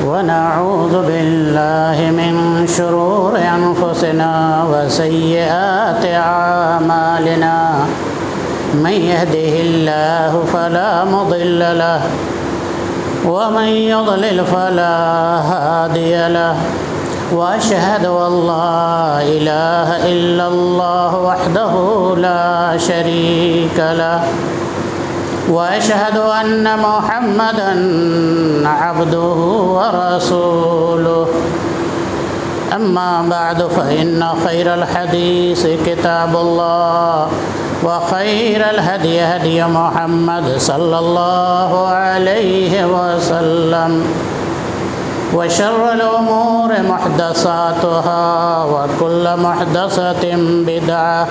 ونعوذ بالله من شرور أنفسنا وسيئات أعمالنا من يهده الله فلا مضل له ومن يضلل فلا هادي له وأشهد أن لا إله إلا الله وحده لا شريك له وأشهد أن محمدًا عبده ورسوله أما بعد فإن خير الحديث كتاب الله وخير الهدي هدي محمد صلى الله عليه وسلم وشر الأمور محدثاتها وكل محدثة بدعة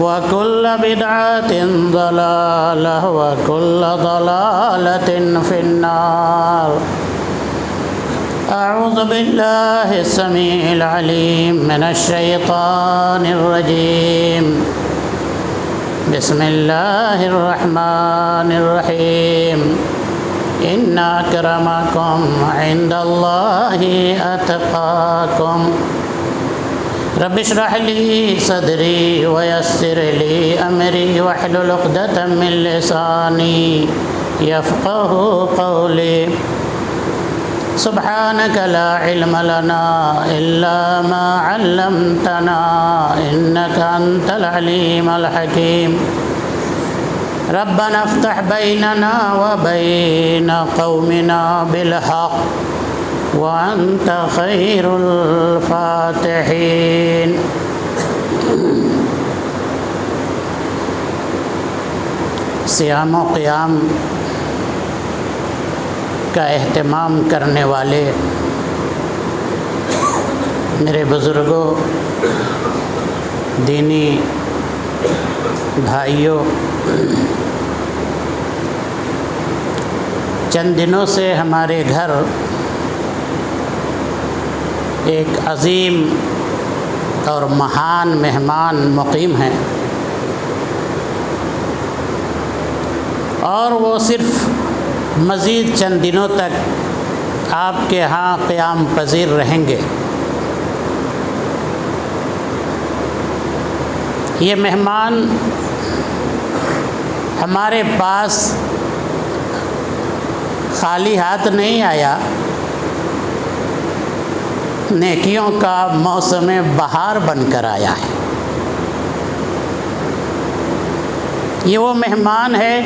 وكل بدعة ضلالة وكل ضلالة في النار. أعوذ بالله السميع العليم من الشيطان الرجيم. بسم الله الرحمن الرحيم. إن أكرمكم عند الله أتقاكم. رب اشرح لي صدري ويسر لي أمري واحلل عقدة من لساني يفقه قولي. سبحانك لا علم لنا إلا ما علمتنا إنك أنت العليم الحكيم. ربنا افتح بيننا وبين قومنا بالحق وأنت خير الفاتحين. صیام و قیام کا اہتمام کرنے والے میرے بزرگوں، دینی بھائیوں، چند دنوں سے ہمارے گھر ایک عظیم اور مہان مہمان مقیم ہیں، اور وہ صرف مزید چند دنوں تک آپ کے ہاں قیام پذیر رہیں گے۔ یہ مہمان ہمارے پاس خالی ہاتھ نہیں آیا، نیکیوں کا موسم بہار بن کر آیا ہے۔ یہ وہ مہمان ہے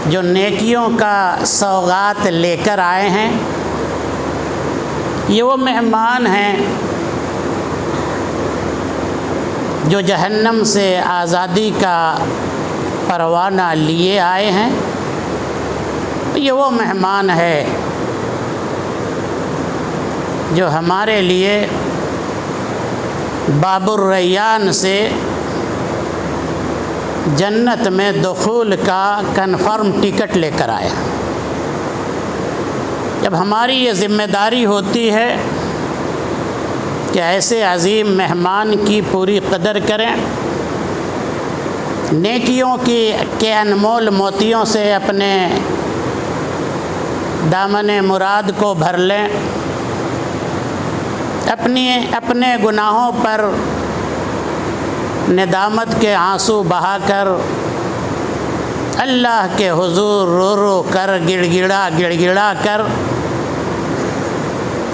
جو نیکیوں کا سوغات لے کر آئے ہیں۔ یہ وہ مہمان ہیں جو جہنم سے آزادی کا پروانہ لیے آئے ہیں۔ یہ وہ مہمان ہے جو ہمارے لیے باب الریان سے جنت میں دخول کا کنفرم ٹکٹ لے کر آیا۔ جب ہماری یہ ذمہ داری ہوتی ہے کہ ایسے عظیم مہمان کی پوری قدر کریں، نیکیوں کے انمول موتیوں سے اپنے دامن مراد کو بھر لیں، اپنے گناہوں پر ندامت کے آنسو بہا کر اللہ کے حضور رو رو کر گڑ گڑا کر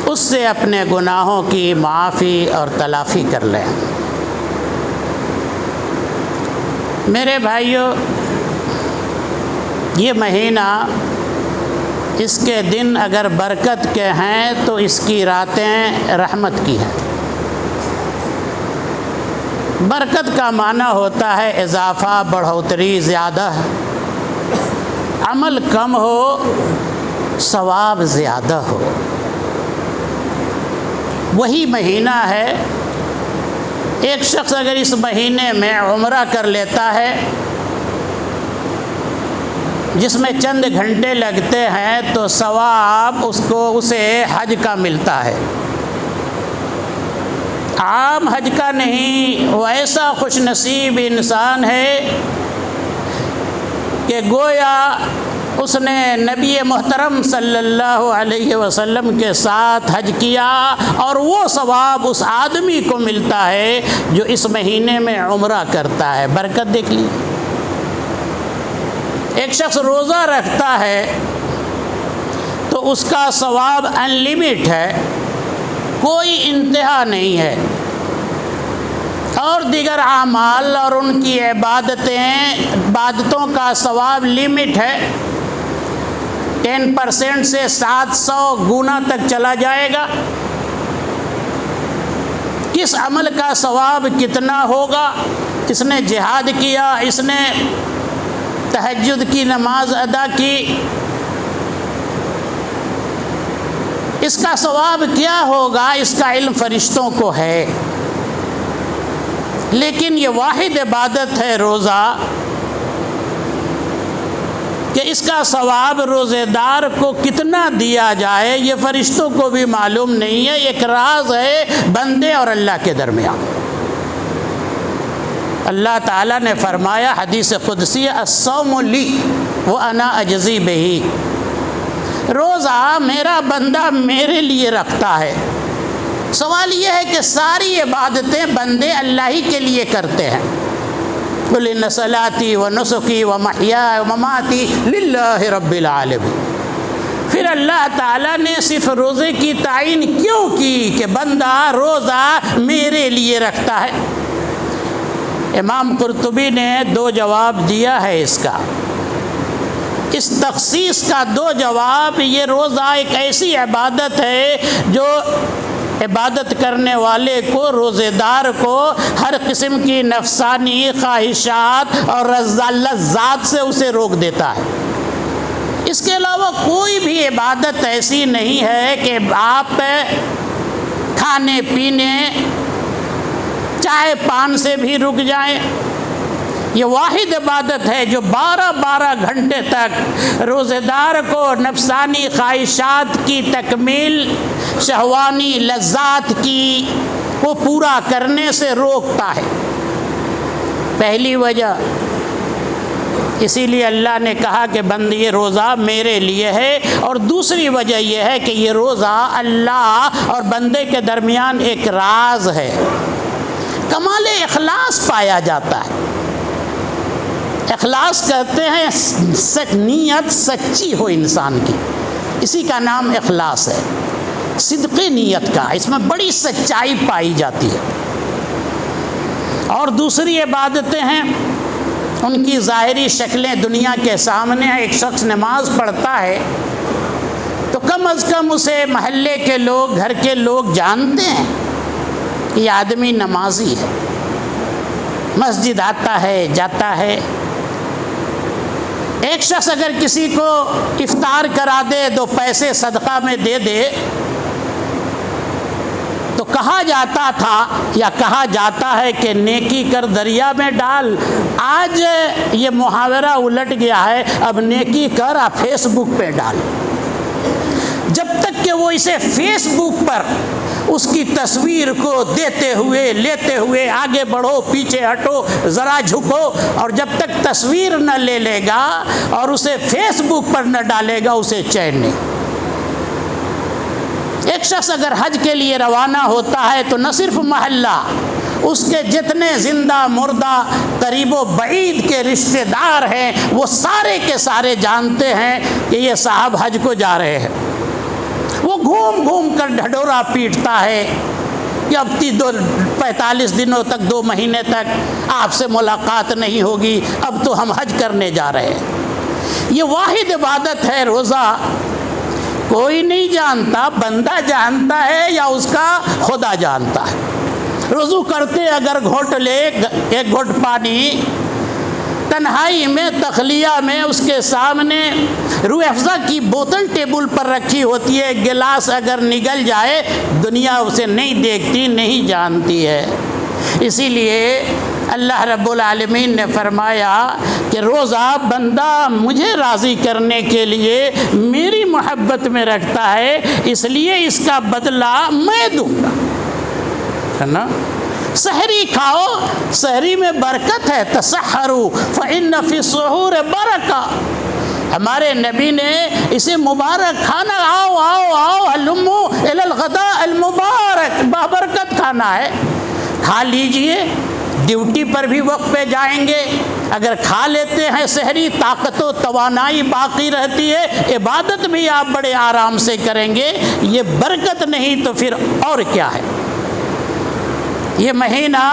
اس سے اپنے گناہوں کی معافی اور تلافی کر لیں۔ میرے بھائیوں، یہ مہینہ، اس کے دن اگر برکت کے ہیں تو اس کی راتیں رحمت کی ہیں۔ برکت کا معنی ہوتا ہے اضافہ، بڑھوتری، زیادہ۔ عمل کم ہو، ثواب زیادہ ہو۔ وہی مہینہ ہے، ایک شخص اگر اس مہینے میں عمرہ کر لیتا ہے جس میں چند گھنٹے لگتے ہیں تو ثواب اسے حج کا ملتا ہے۔ عام حج کا نہیں، وہ ایسا خوش نصیب انسان ہے کہ گویا اس نے نبی محترم صلی اللہ علیہ وسلم کے ساتھ حج کیا، اور وہ ثواب اس آدمی کو ملتا ہے جو اس مہینے میں عمرہ کرتا ہے۔ برکت دیکھ لی۔ ایک شخص روزہ رکھتا ہے تو اس کا ثواب ان لمٹ ہے، کوئی انتہا نہیں ہے، اور دیگر اعمال اور ان کی عبادتوں کا ثواب لمٹ ہے، 10% سے 700 گنا تک چلا جائے گا۔ کس عمل کا ثواب کتنا ہوگا؟ اس نے جہاد کیا، اس نے تہجد کی نماز ادا کی، اس کا ثواب کیا ہوگا؟ اس کا علم فرشتوں کو ہے، لیکن یہ واحد عبادت ہے روزہ کہ اس کا ثواب روزے دار کو کتنا دیا جائے یہ فرشتوں کو بھی معلوم نہیں ہے، ایک راز ہے بندے اور اللہ کے درمیان۔ اللہ تعالیٰ نے فرمایا حدیث قدسی، الصوم لی وانا اجزی بہ، روزہ میرا بندہ میرے لیے رکھتا ہے۔ سوال یہ ہے کہ ساری عبادتیں بندے اللہ ہی کے لیے کرتے ہیں، قل ان صلاتی و نسکی و محیائی و مماتی للہ رب العالمین۔ پھر اللہ تعالیٰ نے صرف روزے کی تعین کیوں کی کہ بندہ روزہ میرے لیے رکھتا ہے؟ امام قرطبی نے 2 جواب دیا ہے اس کا، اس تخصیص کا 2 جواب۔ یہ روزہ ایک ایسی عبادت ہے جو عبادت کرنے والے کو، روزے دار کو، ہر قسم کی نفسانی خواہشات اور لذات سے اسے روک دیتا ہے۔ اس کے علاوہ کوئی بھی عبادت ایسی نہیں ہے کہ آپ کھانے پینے چائے پان سے بھی رک جائیں۔ یہ واحد عبادت ہے جو 12 گھنٹے تک روزے دار کو نفسانی خواہشات کی تکمیل، شہوانی لذات کو پورا کرنے سے روکتا ہے۔ پہلی وجہ اسی لیے اللہ نے کہا کہ بند یہ روزہ میرے لیے ہے، اور دوسری وجہ یہ ہے کہ یہ روزہ اللہ اور بندے کے درمیان ایک راز ہے، کمال اخلاص پایا جاتا ہے۔ اخلاص کہتے ہیں نیت سچی ہو انسان کی، اسی کا نام اخلاص ہے، صدق نیت کا، اس میں بڑی سچائی پائی جاتی ہے۔ اور دوسری عبادتیں ہیں ان کی ظاہری شکلیں دنیا کے سامنے ہیں۔ ایک شخص نماز پڑھتا ہے تو کم از کم اسے محلے کے لوگ، گھر کے لوگ جانتے ہیں کہ یہ آدمی نمازی ہے، مسجد آتا ہے جاتا ہے۔ ایک شخص اگر کسی کو افطار کرا دے، 2 پیسے صدقہ میں دے دے، تو کہا جاتا تھا یا کہا جاتا ہے کہ نیکی کر دریا میں ڈال۔ آج یہ محاورہ الٹ گیا ہے، اب نیکی کر آپ فیس بک پہ ڈال۔ جب تک کہ وہ اسے فیس بک پر اس کی تصویر کو دیتے ہوئے لیتے ہوئے آگے بڑھو، پیچھے ہٹو، ذرا جھکو، اور جب تک تصویر نہ لے لے گا اور اسے فیس بک پر نہ ڈالے گا اسے چین نہیں۔ ایک شخص اگر حج کے لیے روانہ ہوتا ہے تو نہ صرف محلہ، اس کے جتنے زندہ مردہ قریب و بعید کے رشتہ دار ہیں وہ سارے کے سارے جانتے ہیں کہ یہ صاحب حج کو جا رہے ہیں۔ وہ گھوم گھوم کر ڈھڈورا پیٹتا ہے کہ اب 45 دنوں تک، 2 مہینے تک آپ سے ملاقات نہیں ہوگی، اب تو ہم حج کرنے جا رہے ہیں۔ یہ واحد عبادت ہے روزہ، کوئی نہیں جانتا، بندہ جانتا ہے یا اس کا خدا جانتا ہے۔ وضو کرتے اگر گھونٹ لے 1 گھونٹ پانی، تنہائی میں تخلیہ میں اس کے سامنے روح افزا کی بوتل ٹیبل پر رکھی ہوتی ہے، گلاس اگر نگل جائے دنیا اسے نہیں دیکھتی، نہیں جانتی ہے۔ اسی لیے اللہ رب العالمین نے فرمایا کہ روزہ بندہ مجھے راضی کرنے کے لیے میری محبت میں رکھتا ہے، اس لیے اس کا بدلہ میں دوں گا، ہے نا۔ سحری کھاؤ، سحری میں برکت ہے، تسحروا فإن فی السحور برکہ، ہمارے نبی نے اسے مبارک کھانا، آؤ آؤ آؤ ہلمو الی الغداء المبارک، بابرکت کھانا ہے، کھا لیجئے، ڈیوٹی پر بھی وقت پہ جائیں گے، اگر کھا لیتے ہیں سحری طاقت و توانائی باقی رہتی ہے، عبادت بھی آپ بڑے آرام سے کریں گے۔ یہ برکت نہیں تو پھر اور کیا ہے؟ یہ مہینہ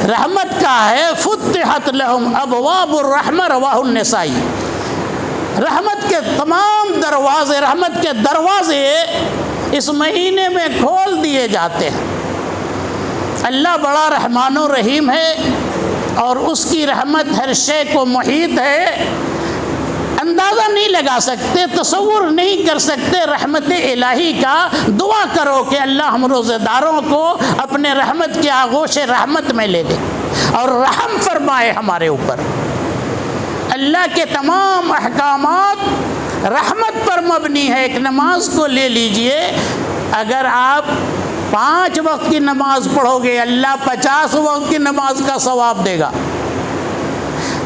رحمت کا ہے۔ فتحت لہم ابواب الرحمہ، رواہ النسائی۔ رحمت کے تمام دروازے، رحمت کے دروازے اس مہینے میں کھول دیے جاتے ہیں۔ اللہ بڑا رحمان و رحیم ہے اور اس کی رحمت ہر شے کو محیط ہے۔ اندازہ نہیں لگا سکتے، تصور نہیں کر سکتے رحمت الہی کا۔ دعا کرو کہ اللہ ہم روزہ داروں کو اپنے رحمت کے آغوش رحمت میں لے لے اور رحم فرمائے ہمارے اوپر۔ اللہ کے تمام احکامات رحمت پر مبنی ہے۔ ایک نماز کو لے لیجئے، اگر آپ 5 وقت کی نماز پڑھو گے، اللہ 50 وقت کی نماز کا ثواب دے گا۔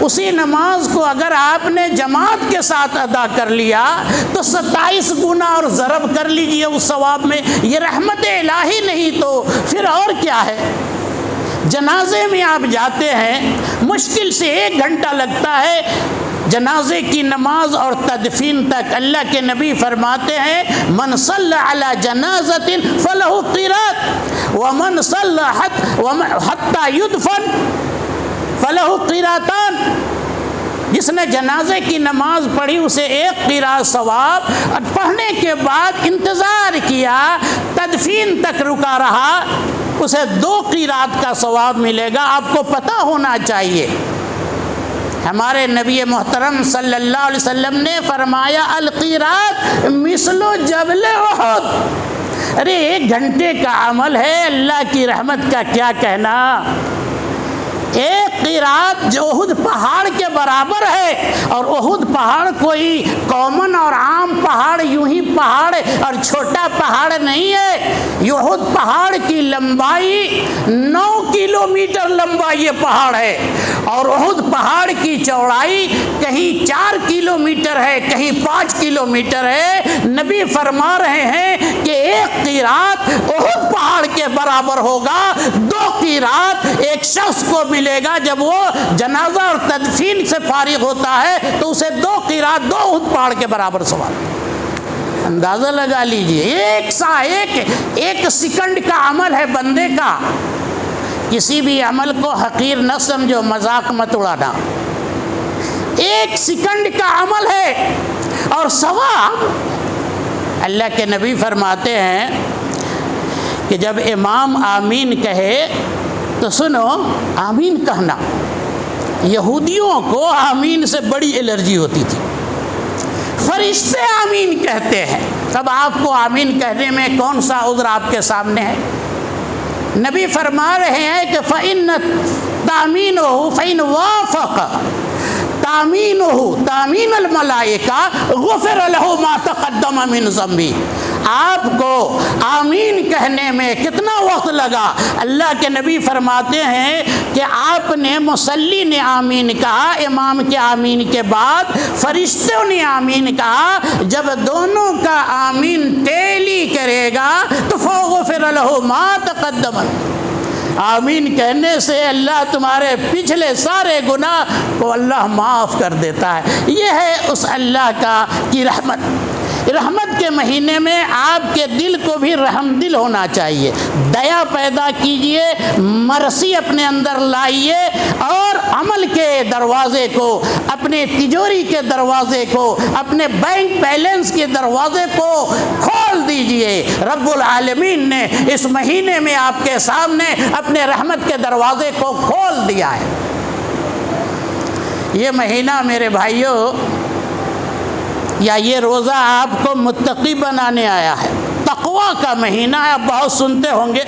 اسی نماز کو اگر آپ نے جماعت کے ساتھ ادا کر لیا تو 27 گنا اور ضرب کر لیجئے اس ثواب میں۔ یہ رحمت الہی نہیں تو پھر اور کیا ہے؟ جنازے میں آپ جاتے ہیں، مشکل سے 1 گھنٹہ لگتا ہے جنازے کی نماز اور تدفین تک۔ اللہ کے نبی فرماتے ہیں من صلی علی جنازۃ فلہ قیرات ومن صلی حتی یدفن فلہ قیراتان۔ جس نے جنازے کی نماز پڑھی اسے 1 قیرات ثواب، اور پڑھنے کے بعد انتظار کیا، تدفین تک رکا رہا، اسے 2 قیرات کا ثواب ملے گا۔ آپ کو پتہ ہونا چاہیے، ہمارے نبی محترم صلی اللہ علیہ وسلم نے فرمایا القیرات مثل جبل احد۔ ارے 1 گھنٹے کا عمل ہے، اللہ کی رحمت کا کیا کہنا۔ 1 قیرات جو احد پہاڑ کے برابر ہے، اور احد پہاڑ کوئی کامن اور عام پہاڑ، یوں ہی پہاڑ اور چھوٹا پہاڑ نہیں ہے۔ یہ احد پہاڑ کی لمبائی 9 کلومیٹر لمبا یہ پہاڑ ہے، اور احد پہاڑ کی چوڑائی کہیں 4 کلومیٹر ہے، کہیں 5 کلومیٹر ہے۔ نبی فرما رہے ہیں کہ 1 قیرات احد پہاڑ کے برابر ہوگا۔ 2 قیرات ایک شخص کو ملے گا جب وہ جنازہ اور تدفین سے فارغ ہوتا ہے تو اسے 2 قیرات 2 احد پہاڑ کے برابر ثواب۔ اندازہ لگا لیجئے، ایک سیکنڈ کا عمل ہے بندے کا۔ کسی بھی عمل کو حقیر نہ سمجھو، مذاق مت اڑانا۔ 1 سیکنڈ کا عمل ہے اور ثواب۔ اللہ کے نبی فرماتے ہیں کہ جب امام آمین کہے تو سنو، آمین کہنا، یہودیوں کو آمین سے بڑی الرجی ہوتی تھی۔ فرشتے آمین کہتے ہیں، تب آپ کو آمین کہنے میں کون سا عذر آپ کے سامنے ہے؟ نبی فرما رہے ہیں کہ فَإِنَّ تَأْمِينُهُ فَإِنْ وَافَقَ تَأْمِينُهُ تَأْمِينَ الْمَلَائِكَةِ غُفِرَ لَهُ مَا تَقَدَّمَ مِنْ ذَنْبِهِ۔ آپ کو آمین کہنے میں کتنا وقت لگا؟ اللہ کے نبی فرماتے ہیں کہ آپ نے مصلی نے آمین کہا، امام کے آمین کے بعد فرشتوں نے آمین کہا، جب دونوں کا آمین ٹیلی کرے گا تو فَغُفِرَ لَهُ مَا تَقَدَّمَ۔ آمین کہنے سے اللہ تمہارے پچھلے سارے گناہ کو اللہ معاف کر دیتا ہے۔ یہ ہے اس اللہ کی رحمت۔ رحمت کے مہینے میں آپ کے دل کو بھی رحم دل ہونا چاہیے۔ دیا پیدا کیجئے، مرسی اپنے اندر لائیے، اور عمل کے دروازے کو، اپنے تجوری کے دروازے کو، اپنے بینک بیلنس کے دروازے کو کھول دیجئے۔ رب العالمین نے اس مہینے میں آپ کے سامنے اپنے رحمت کے دروازے کو کھول دیا ہے۔ یہ مہینہ میرے بھائیوں، یا یہ روزہ آپ کو متقی بنانے آیا ہے۔ تقوی کا مہینہ ہے، آپ بہت سنتے ہوں گے۔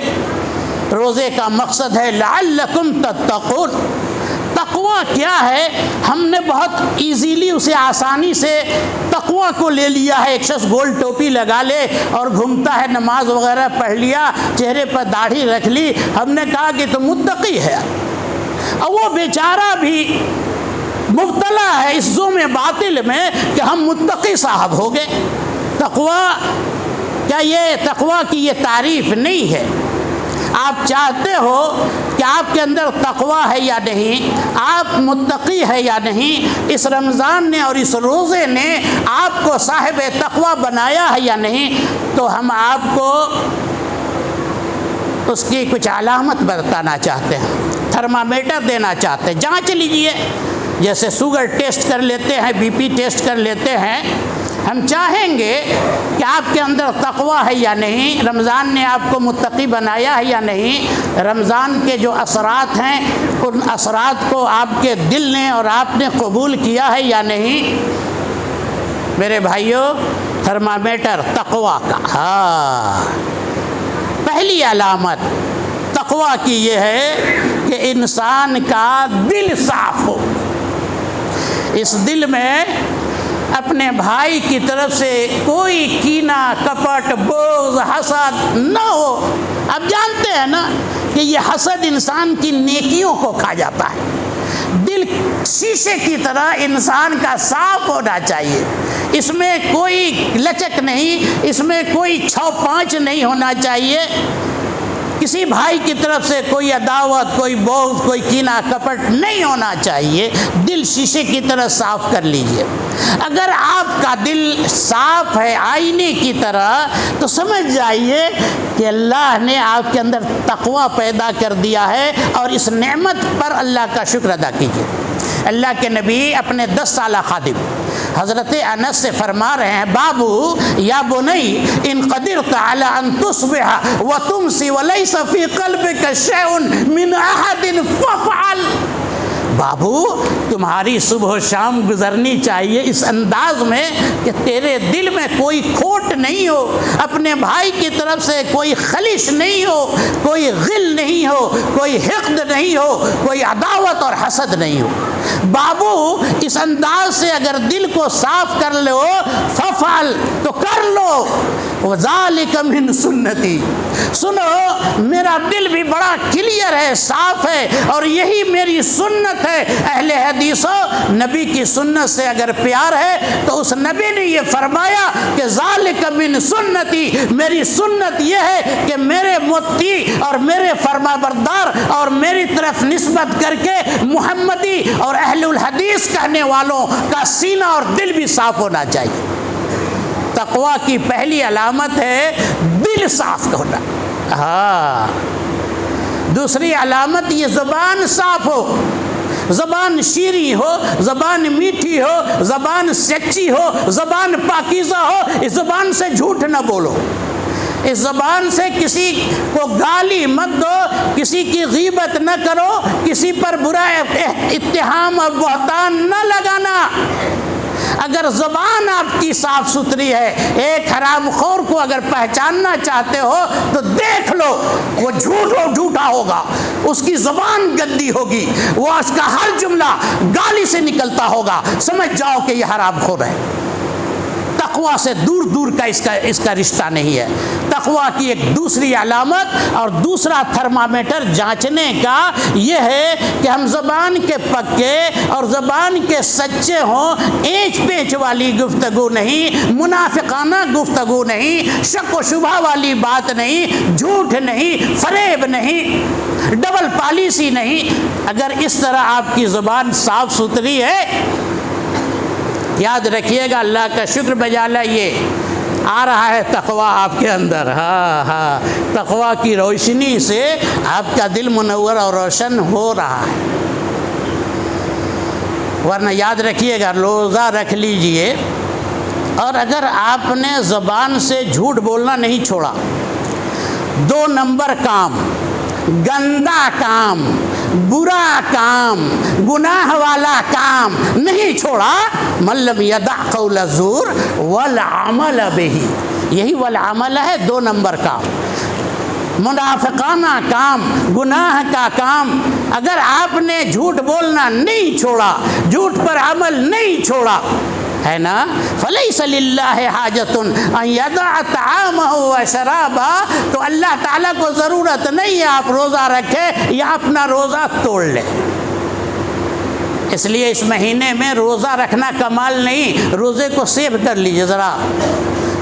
روزے کا مقصد ہے لعلکم تتقون۔ تقوی کیا ہے؟ ہم نے بہت ایزیلی اسے، آسانی سے تقوی کو لے لیا ہے۔ ایک شخص گول ٹوپی لگا لے اور گھومتا ہے، نماز وغیرہ پڑھ لیا، چہرے پر داڑھی رکھ لی، ہم نے کہا کہ تو متقی ہے۔ اور وہ بیچارہ بھی مبتلا ہے اس ظلم باطل میں کہ ہم متقی صاحب ہو گئے۔ تقویٰ، کیا یہ تقویٰ کی یہ تعریف نہیں ہے؟ آپ چاہتے ہو کہ آپ کے اندر تقویٰ ہے یا نہیں، آپ متقی ہے یا نہیں، اس رمضان نے اور اس روزے نے آپ کو صاحب تقویٰ بنایا ہے یا نہیں، تو ہم آپ کو اس کی کچھ علامت بتانا چاہتے ہیں، تھرمامیٹر دینا چاہتے ہیں۔ جانچ لیجئے، جیسے شوگر ٹیسٹ کر لیتے ہیں، بی پی ٹیسٹ کر لیتے ہیں، ہم چاہیں گے کہ آپ کے اندر تقویٰ ہے یا نہیں، رمضان نے آپ کو متقی بنایا ہے یا نہیں، رمضان کے جو اثرات ہیں ان اثرات کو آپ کے دل نے اور آپ نے قبول کیا ہے یا نہیں۔ میرے بھائیوں، تھرمامیٹر تقویٰ کا، پہلی علامت تقویٰ کی یہ ہے کہ انسان کا دل صاف ہو، اس دل میں اپنے بھائی کی طرف سے کوئی کینہ، کپٹ، بغض، حسد نہ ہو۔ آپ جانتے ہیں نا کہ یہ حسد انسان کی نیکیوں کو کھا جاتا ہے۔ دل شیشے کی طرح انسان کا صاف ہونا چاہیے، اس میں کوئی لچک نہیں، اس میں کوئی چھو پانچ نہیں ہونا چاہیے، کسی بھائی کی طرف سے کوئی عداوت، کوئی بغض، کوئی کینہ کپٹ نہیں ہونا چاہیے۔ دل شیشے کی طرح صاف کر لیجئے۔ اگر آپ کا دل صاف ہے آئینے کی طرح تو سمجھ جائیے کہ اللہ نے آپ کے اندر تقویٰ پیدا کر دیا ہے، اور اس نعمت پر اللہ کا شکر ادا کیجئے۔ اللہ کے نبی اپنے 10 سالہ خادم حضرت انس سے فرما رہے ہیں، بابو یا بنی ان قدرت علی ان تصبح وتمسی ولیس فی قلبک شیء من احد فافعل۔ بابو، تمہاری صبح و شام گزرنی چاہیے اس انداز میں کہ تیرے دل میں کوئی کھوٹ نہیں ہو، اپنے بھائی کی طرف سے کوئی خلش نہیں ہو، کوئی غل نہیں ہو، کوئی حقد نہیں ہو، کوئی عداوت اور حسد نہیں ہو۔ بابو، اس انداز سے اگر دل کو صاف کر لو ففعل، تو کر لو، وذالک من سنتی۔ سنو، میرا دل بھی بڑا کلیئر ہے، صاف ہے، اور یہی میری سنت ہے۔ اہل حدیثوں، نبی کی سنت سے اگر پیار ہے تو اس نبی نے یہ فرمایا کہ ذالک من سنتی، میری سنت یہ ہے کہ میرے متی اور میرے فرما بردار اور میری طرف نسبت کر کے محمدی اور اہل الحدیث کہنے والوں کا سینہ اور دل بھی صاف ہونا چاہیے۔ تقویٰ کی پہلی علامت ہے دل صاف ہونا۔ دوسری علامت یہ زبان صاف ہو، زبان شیریں ہو، زبان میٹھی ہو، زبان سچی ہو، زبان پاکیزہ ہو، اس زبان سے جھوٹ نہ بولو، اس زبان سے کسی کو گالی مت دو، کسی کی غیبت نہ کرو، کسی پر برا اتہام اور بہتان نہ لگانا۔ اگر زبان آپ کی صاف ستھری ہے، ایک حرام خور کو اگر پہچاننا چاہتے ہو تو دیکھ لو، وہ جھوٹا ہوگا، اس کی زبان گندی ہوگی، وہ اس کا ہر جملہ گالی سے نکلتا ہوگا، سمجھ جاؤ کہ یہ حرام خور ہے۔ تقویٰ سے دور دور کا اس کا رشتہ نہیں ہے۔ تقویٰ کی ایک دوسری علامت اور دوسرا تھرمامیٹر جانچنے کا یہ ہے کہ ہم زبان کے پکے اور زبان کے سچے ہوں، اینچ پیچ والی گفتگو نہیں، منافقانہ گفتگو نہیں، شک و شبہ والی بات نہیں، جھوٹ نہیں، فریب نہیں، ڈبل پالیسی نہیں۔ اگر اس طرح آپ کی زبان صاف ستھری ہے، یاد رکھیے گا اللہ کا شکر بجا لائیے، آ رہا ہے تقویٰ آپ کے اندر۔ تقویٰ کی روشنی سے آپ کا دل منور اور روشن ہو رہا ہے۔ ورنہ یاد رکھیے گا، روزہ رکھ لیجئے، اور اگر آپ نے زبان سے جھوٹ بولنا نہیں چھوڑا، 2 نمبر کام، گندا کام، برا کام، گناہ والا کام نہیں چھوڑا، من لم یدع قول الزور والعمل بہ، یہی والعمل ہے 2 نمبر کام، منافقانہ کام، گناہ کا کام۔ اگر آپ نے جھوٹ بولنا نہیں چھوڑا، جھوٹ پر عمل نہیں چھوڑا، ہے نا، فلیس للہ حاجۃ ان یدع طعامہ وشرابہ، تو اللہ تعالیٰ کو ضرورت نہیں ہے آپ روزہ رکھیں یا اپنا روزہ توڑ لیں۔ اس لیے اس مہینے میں روزہ رکھنا کمال نہیں، روزے کو سیو کر لیجیے ذرا،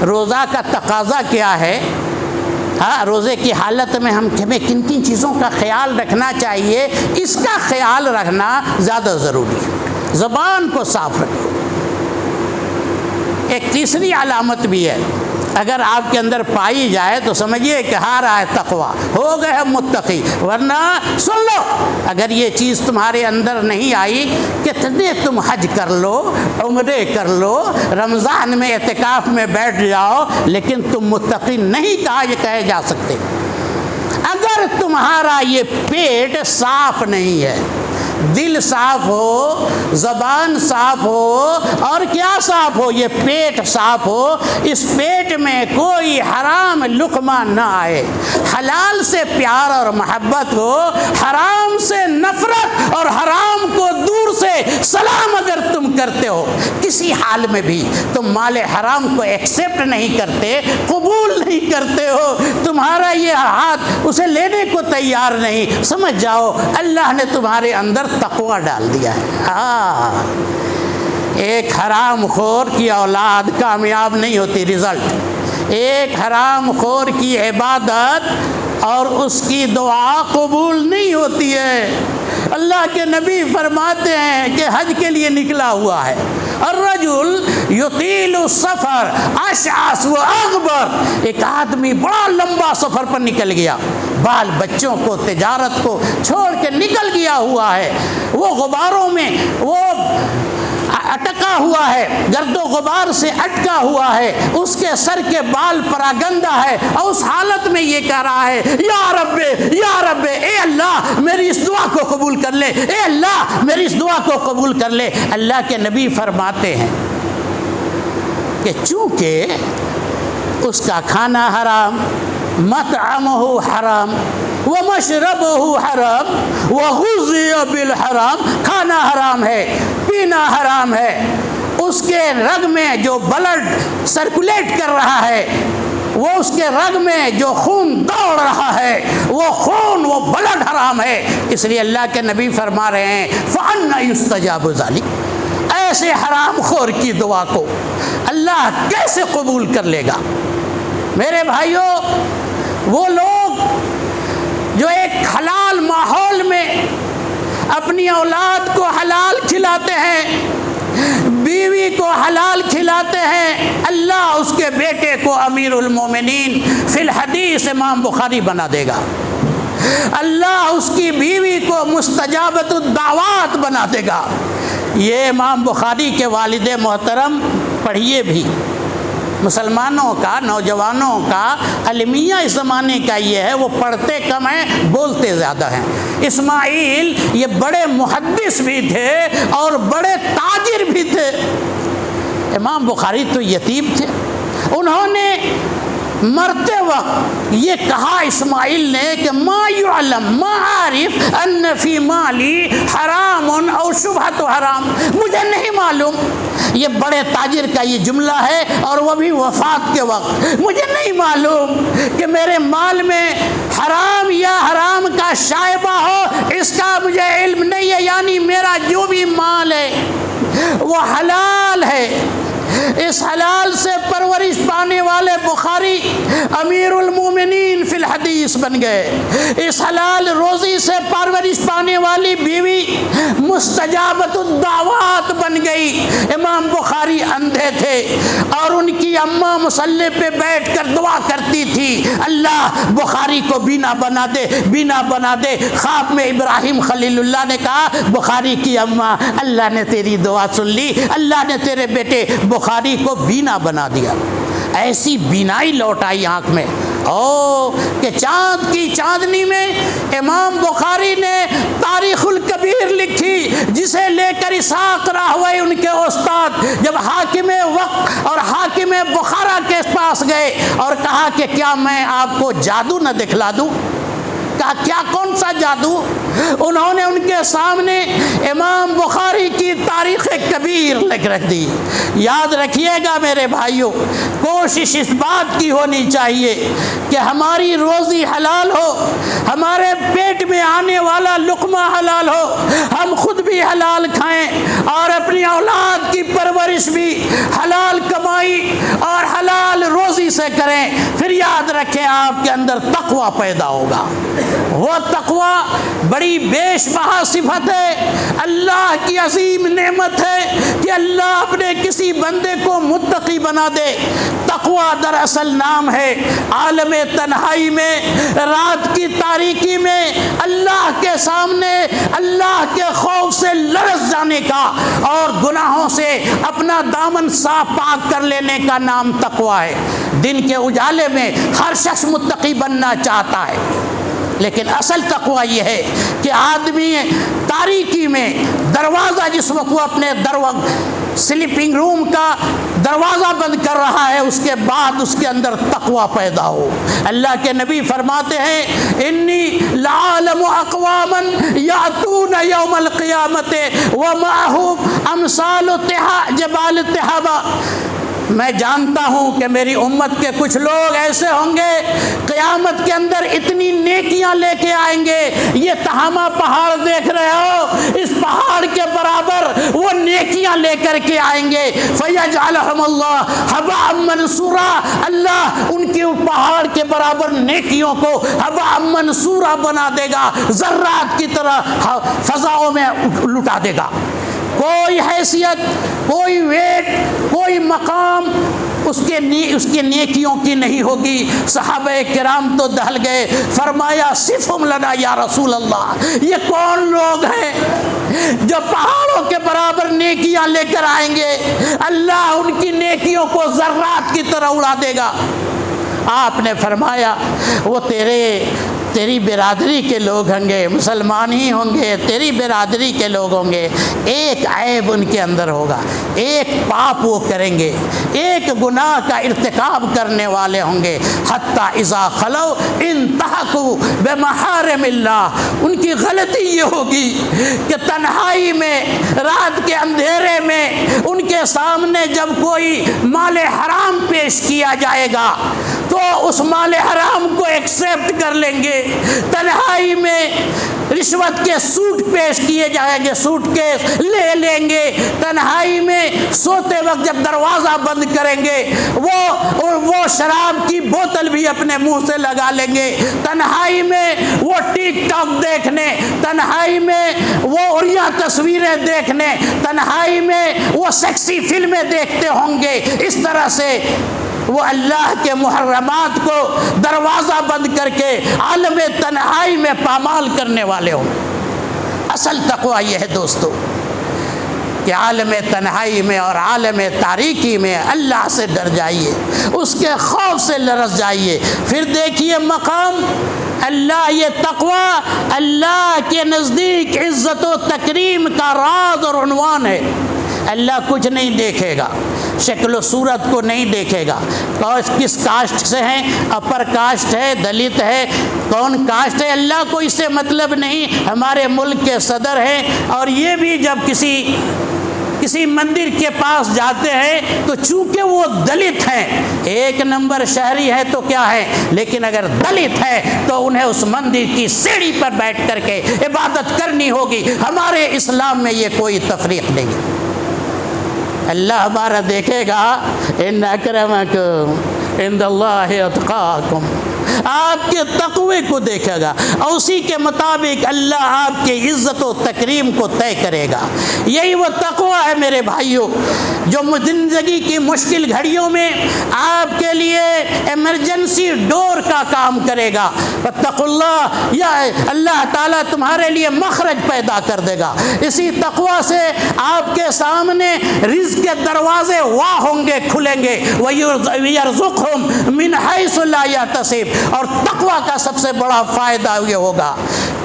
روزہ کا تقاضا کیا ہے، ہاں روزے کی حالت میں ہمیں کن کن چیزوں کا خیال رکھنا چاہیے، اس کا خیال رکھنا زیادہ ضروری ہے۔ زبان کو صاف رکھو۔ ایک تیسری علامت بھی ہے، اگر آپ کے اندر پائی جائے تو سمجھیے کہ ہاں رہا ہے تقویٰ، ہو گئے ہم متقی، ورنہ سن لو اگر یہ چیز تمہارے اندر نہیں آئی، کتنے تم حج کر لو، عمرے کر لو، رمضان میں اعتکاف میں بیٹھ جاؤ، لیکن تم متقی نہیں کہے جا سکتے اگر تمہارا یہ پیٹ صاف نہیں ہے۔ دل صاف ہو، زبان صاف ہو، اور کیا صاف ہو؟ یہ پیٹ صاف ہو، اس پیٹ میں کوئی حرام لقمہ نہ آئے، حلال سے پیار اور محبت ہو، حرام سے نفرت اور حرام کو دور سے سلام اگر تم کرتے ہو، کسی حال میں بھی تم مال حرام کو ایکسیپٹ نہیں کرتے، قبول نہیں کرتے ہو، تمہارا یہ ہاتھ اسے لینے کو تیار نہیں، سمجھ جاؤ اللہ نے تمہارے اندر تقویٰ ڈال دیا ہے۔ ایک حرام خور کی اولاد کامیاب نہیں ہوتی، رزلٹ ایک حرام خور کی عبادت اور اس کی دعا قبول نہیں ہوتی ہے۔ اللہ کے نبی فرماتے ہیں کہ حج کے لیے نکلا ہوا ہے، الرجل یطیل السفر اشعث واغبر، ایک آدمی بڑا لمبا سفر پر نکل گیا، بال بچوں کو تجارت کو چھوڑ کے نکل گیا ہوا ہے، وہ غباروں میں وہ اٹکا ہوا ہے، گرد و غبار سے اٹکا ہوا ہے، اس کے سر کے بال پراگندہ ہے، اور اس حالت میں یہ کہہ رہا ہے یا رب اے اللہ میری اس دعا کو قبول کر لے، اے اللہ میری اس دعا کو قبول کر لے۔ اللہ کے نبی فرماتے ہیں کہ چونکہ اس کا کھانا حرام، مطعمہ حرام ومشربہ حرام وغذی بالحرام، کھانا حرام ہے، پینا حرام ہے، اس کے رگ میں جو بلڈ سرکولیٹ کر رہا ہے، وہ اس کے رگ میں جو خون دوڑ رہا ہے، وہ خون وہ بلڈ حرام ہے، اس لیے اللہ کے نبی فرما رہے ہیں فَأَنَّ يُسْتَجَابُ ذَلِكَ، ایسے حرام خور کی دعا کو اللہ کیسے قبول کر لے گا؟ میرے بھائیوں، وہ لوگ جو ایک حلال ماحول میں اپنی اولاد کو حلال کھلاتے ہیں، بیوی کو حلال کھلاتے ہیں، اللہ اس کے بیٹے کو امیر المومنین فی الحدیث امام بخاری بنا دے گا، اللہ اس کی بیوی کو مستجابت الدعوات بنا دے گا۔ یہ امام بخاری کے والد محترم پڑھیے بھی، مسلمانوں کا، نوجوانوں کا المیہ اس زمانے کا یہ ہے، وہ پڑھتے کم ہیں، بولتے زیادہ ہیں۔ اسماعیل یہ بڑے محدث بھی تھے اور بڑے تاجر بھی تھے، امام بخاری تو یتیم تھے، انہوں نے مرتے وقت یہ کہا اسماعیل نے کہ ما یعلم ما عارف ان فی مالی حرام او شبہت حرام، مجھے نہیں معلوم، یہ بڑے تاجر کا یہ جملہ ہے اور وہ بھی وفات کے وقت، مجھے نہیں معلوم کہ میرے مال میں حرام یا حرام کا شائبہ ہو، اس کا مجھے علم نہیں ہے، یعنی میرا جو بھی مال ہے وہ حلال ہے۔ اس حلال سے پرورش پانے والے بخاری امیر المومنین فی الحدیث بن گئے، اس حلال روزی سے پرورش پانے والی بیوی مستجابت الدعوات بن گئی۔ امام بخاری اندھے تھے اور ان کی اماں مصلی پہ بیٹھ کر دعا کرتی تھی، اللہ بخاری کو بینا بنا دے، بینا بنا دے۔ خواب میں ابراہیم خلیل اللہ نے کہا بخاری کی اماں اللہ نے تیری دعا سن لی، اللہ نے تیرے بیٹے بخاری کو بینا بنا دیا۔ ایسی بینائی لوٹ آئی آنکھ میں کہ چاند کی چاندنی میں امام بخاری نے تاریخ الکبیر لکھی، جسے لے کر اسحاق راہوی ان کے استاد جب حاکم وقت اور حاکم بخارا کے پاس گئے اور کہا کہ کیا میں آپ کو جادو نہ دکھلا دوں؟ کہا کیا کون سا جادو؟ انہوں نے ان کے سامنے امام بخاری کی تاریخ کبیر لکھ رکھ دی۔ یاد رکھیے گا میرے بھائیوں، کوشش اس بات کی ہونی چاہیے کہ ہماری روزی حلال ہو، ہمارے پیٹ میں آنے والا لقمہ حلال ہو، ہم خود بھی حلال کھائیں اور اپنی اولاد کی پرورش بھی حلال کمائی اور حلال روزی سے کریں۔ پھر یاد رکھیں آپ کے اندر تقویٰ پیدا ہوگا۔ وہ تقویٰ بڑی بیش بہا صفت ہے، اللہ کی عظیم نعمت ہے کہ اللہ اپنے کسی بندے کو متقی بنا دے۔ تقویٰ دراصل نام ہے عالم تنہائی میں، رات کی تاریکی میں اللہ کے سامنے اللہ کے خوف سے لرز جانے کا اور گناہوں سے اپنا دامن صاف پاک کر لینے کا نام تقویٰ ہے۔ دن کے اجالے میں ہر شخص متقی بننا چاہتا ہے، لیکن اصل تقویٰ یہ ہے کہ آدمی تاریکی میں دروازہ جس وقت وہ اپنے سلیپنگ روم کا دروازہ بند کر رہا ہے، اس کے بعد اس کے اندر تقویٰ پیدا ہو۔ اللہ کے نبی فرماتے ہیں انی لعالم اقواما یاتون یوم القیامت ومعهم امثال جبال تہابا، میں جانتا ہوں کہ میری امت کے کچھ لوگ ایسے ہوں گے قیامت کے اندر اتنی نیکیاں لے کے آئیں گے، یہ تہامہ پہاڑ دیکھ رہے ہو، اس پہاڑ کے برابر وہ نیکیاں لے کر کے آئیں گے، فَيَجْعَلَهُمُ اللَّهُ هَبَاءً مَنْثُورًا، اللہ ان کے پہاڑ کے برابر نیکیوں کو ہباء منصورا بنا دے گا، ذرات کی طرح فضاؤں میں لٹا دے گا۔ کوئی حیثیت، کوئی ویٹ، کوئی مقام اس کے نیکیوں کی نہیں ہوگی۔ صحابہ کرام تو دہل گئے، فرمایا صفہم لنا یا رسول اللہ، یہ کون لوگ ہیں جو پہاڑوں کے برابر نیکیاں لے کر آئیں گے، اللہ ان کی نیکیوں کو ذرات کی طرح اڑا دے گا۔ آپ نے فرمایا وہ تیری برادری کے لوگ ہوں گے، مسلمان ہی ہوں گے، تیری برادری کے لوگ ہوں گے، ایک عیب ان کے اندر ہوگا، ایک پاپ وہ کریں گے، ایک گناہ کا ارتکاب کرنے والے ہوں گے، حتیٰ اذا خلو انتہکوا بمحارم اللہ، ان کی غلطی یہ ہوگی کہ تنہائی میں رات کے اندھیرے میں ان کے سامنے جب کوئی مال حرام پیش کیا جائے گا تو اس مال حرام کو ایکسیپٹ کر لیں گے، تنہائی میں رشوت کے سوٹ پیش کیے جائیں گے، سوٹ کیس لے لیں گے، تنہائی میں سوتے وقت جب دروازہ بند کریں گے وہ شراب کی بوتل بھی اپنے منہ سے لگا لیں گے، تنہائی میں وہ ٹک ٹاک دیکھنے، تنہائی میں وہ اڑیا تصویریں دیکھنے، تنہائی میں وہ سیکسی فلمیں دیکھتے ہوں گے۔ اس طرح سے وہ اللہ کے محرمات کو دروازہ بند کر کے عالم تنہائی میں پامال کرنے والے ہوں۔ اصل تقویٰ یہ ہے دوستو کہ عالم تنہائی میں اور عالم تاریکی میں اللہ سے ڈر جائیے، اس کے خوف سے لرز جائیے۔ پھر دیکھیے مقام اللہ، یہ تقویٰ اللہ کے نزدیک عزت و تکریم کا راز اور عنوان ہے۔ اللہ کچھ نہیں دیکھے گا، شکل و صورت کو نہیں دیکھے گا، کس کاسٹ سے ہیں، اپر کاسٹ ہے، دلت ہے، کون کاسٹ ہے، اللہ کو اس سے مطلب نہیں۔ ہمارے ملک کے صدر ہیں اور یہ بھی جب کسی مندر کے پاس جاتے ہیں تو چونکہ وہ دلت ہیں، ایک نمبر شہری ہے تو کیا ہے، لیکن اگر دلت ہے تو انہیں اس مندر کی سیڑھی پر بیٹھ کر کے عبادت کرنی ہوگی۔ ہمارے اسلام میں یہ کوئی تفریق نہیں۔ اللہ ہمارا دیکھے گا، ان اکرمکم عند اللہ اتقاکم، آپ کے تقوی کو دیکھے گا اور اسی کے مطابق اللہ آپ کی عزت و تکریم کو طے کرے گا۔ یہی وہ تقوی ہے میرے بھائیوں جو زندگی کی مشکل گھڑیوں میں آپ کے لیے ایمرجنسی ڈور کا کام کرے گا۔ واتقوا اللہ، یا اللہ تعالیٰ تمہارے لیے مخرج پیدا کر دے گا۔ اسی تقوی سے آپ کے سامنے رزق کے دروازے واہ ہوں گے، کھلیں گے، وَيَرْزُقْهُمْ مِنْ حَيْثُ لَا يَحْتَسِبُ۔ اور تقوی کا سب سے بڑا فائدہ یہ ہوگا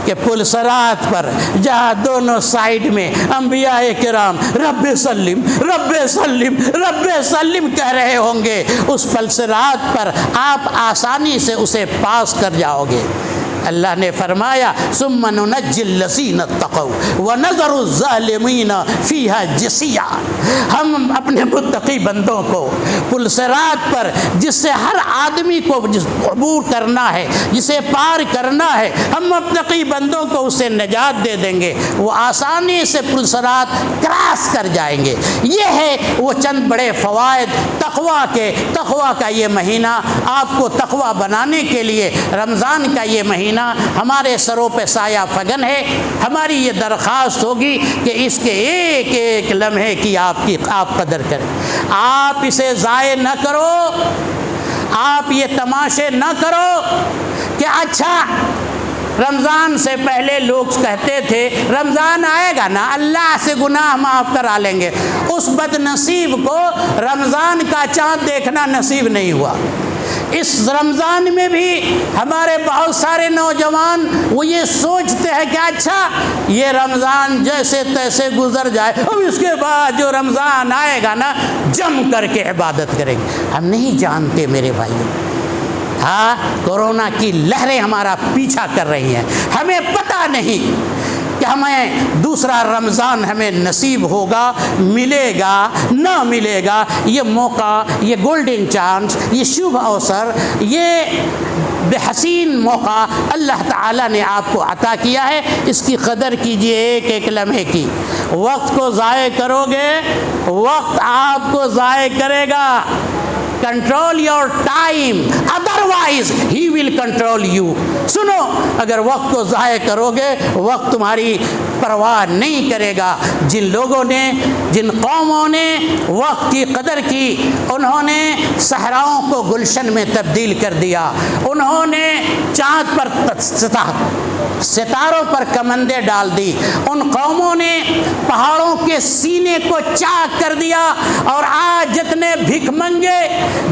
کہ پل صراط پر جہاں دونوں سائیڈ میں انبیاء کرام رب سلم رب سلم رب سلم کہہ رہے ہوں گے، اس پل صراط پر آپ آسانی سے اسے پاس کر جاؤ گے۔ اللہ نے فرمایا ثم ننجی الذین اتقوا ونذر الظالمین فیہا جثیا، ہم اپنے متقی بندوں کو پلسرات پر جس سے ہر آدمی کو عبور کرنا ہے، جسے پار کرنا ہے، ہم متقی بندوں کو اسے نجات دے دیں گے، وہ آسانی سے پلسرات کراس کر جائیں گے۔ یہ ہے وہ چند بڑے فوائد تقویٰ کے۔ تقویٰ کا یہ مہینہ آپ کو تقویٰ بنانے کے لیے رمضان کا یہ مہینہ ہمارے سروں پہ سایہ فگن ہے۔ ہماری یہ درخواست ہوگی کہ اس کے ایک ایک لمحے کی آپ قدر کریں، آپ اسے ضائع نہ کرو، آپ یہ تماشے نہ کرو کہ اچھا رمضان سے پہلے لوگ کہتے تھے رمضان آئے گا نا اللہ سے گناہ معاف کرا لیں گے، اس بد نصیب کو رمضان کا چاند دیکھنا نصیب نہیں ہوا۔ اس رمضان میں بھی ہمارے بہت سارے نوجوان وہ یہ سوچتے ہیں کہ اچھا یہ رمضان جیسے تیسے گزر جائے، اب اس کے بعد جو رمضان آئے گا نا جم کر کے عبادت کریں گے۔ ہم نہیں جانتے میرے بھائیوں، ہاں کورونا کی لہریں ہمارا پیچھا کر رہی ہیں، ہمیں پتہ نہیں کہ ہمیں دوسرا رمضان ہمیں نصیب ہوگا، ملے گا نہ ملے گا۔ یہ موقع، یہ گولڈن چانس، یہ شبھ اوسر، یہ بحسین موقع اللہ تعالیٰ نے آپ کو عطا کیا ہے، اس کی قدر کیجئے ایک ایک لمحے کی۔ وقت کو ضائع کرو گے وقت آپ کو ضائع کرے گا۔ Control your time otherwise he will control you. سنو، اگر وقت کو ضائع کرو گے وقت تمہاری پرواہ نہیں کرے گا۔ جن لوگوں نے، جن قوموں نے وقت کی قدر کی، انہوں نے صحراؤں کو گلشن میں تبدیل کر دیا، انہوں نے چاند پر ستاروں پر کمندیں ڈال دی، ان قوموں نے پہاڑوں کے سینے کو چاک کر دیا، اور آج جتنے بھک منگے،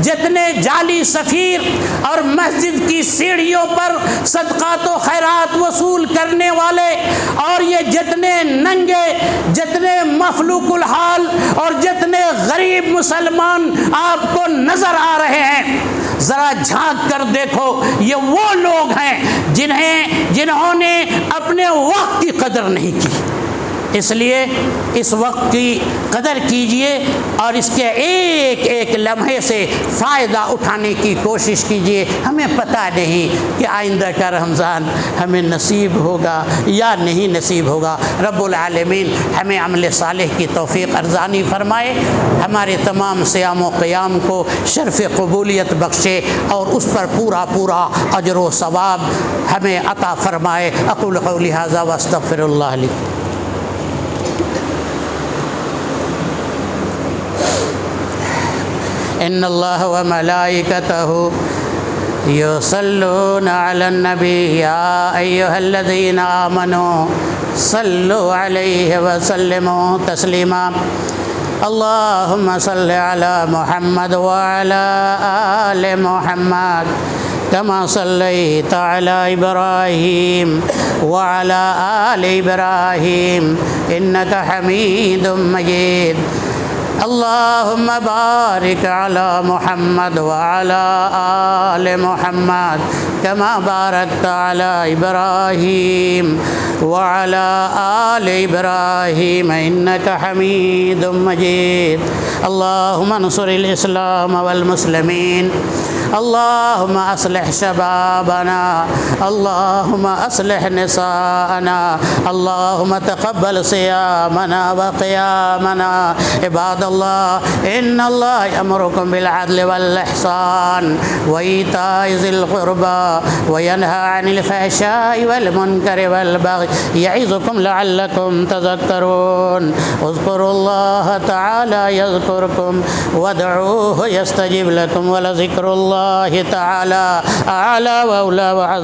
جتنے جعلی سفیر اور مسجد کی سیڑھیوں پر صدقات و خیرات وصول کرنے والے، اور یہ جتنے ننگے، جتنے مفلوق الحال اور جتنے غریب مسلمان آپ کو نظر آ رہے ہیں، ذرا جھانک کر دیکھو، یہ وہ لوگ ہیں جنہوں نے اپنے وقت کی قدر نہیں کی۔ اس لیے اس وقت کی قدر کیجئے اور اس کے ایک ایک لمحے سے فائدہ اٹھانے کی کوشش کیجئے۔ ہمیں پتہ نہیں کہ آئندہ کا رمضان ہمیں نصیب ہوگا یا نہیں نصیب ہوگا۔ رب العالمین ہمیں عمل صالح کی توفیق ارزانی فرمائے، ہمارے تمام صیام و قیام کو شرف قبولیت بخشے اور اس پر پورا پورا اجر و ثواب ہمیں عطا فرمائے۔ اقول قولی ھذا واستغفر اللہ لی۔ ان اللہ وملائکتہ یصلون علی النبی یا ایہا الذین آمنوا صلوا علیہ وسلموا تسلیما۔ اللہم صل علی محمد وعلی آل محمد کما صلیت علی ابراہیم وعلی آل ابراہیم انک حمید مجید۔ اللہم بارک علی محمد وعلی آل محمد کما بارکت علی ابراہیم وعلی آل ابراہیم انک حمید مجید۔ اللہم انصر الاسلام والمسلمین، اللہم اصلح شبابنا، اللہم اصلح نساءنا، اللہم تقبل صیامنا وقیامنا۔ عباد اللہ، ان اللہ یأمرکم بالعدل والاحسان وایتاء ذی القربى وینہی عن الفحشاء والمنکر والبغی یعظکم لعلکم تذکرون۔ اذکروا اللہ تعالی یذکرکم وادعوہ یستجب لکم ولذکر اللہ تعالی اعلی واولی وعظیم۔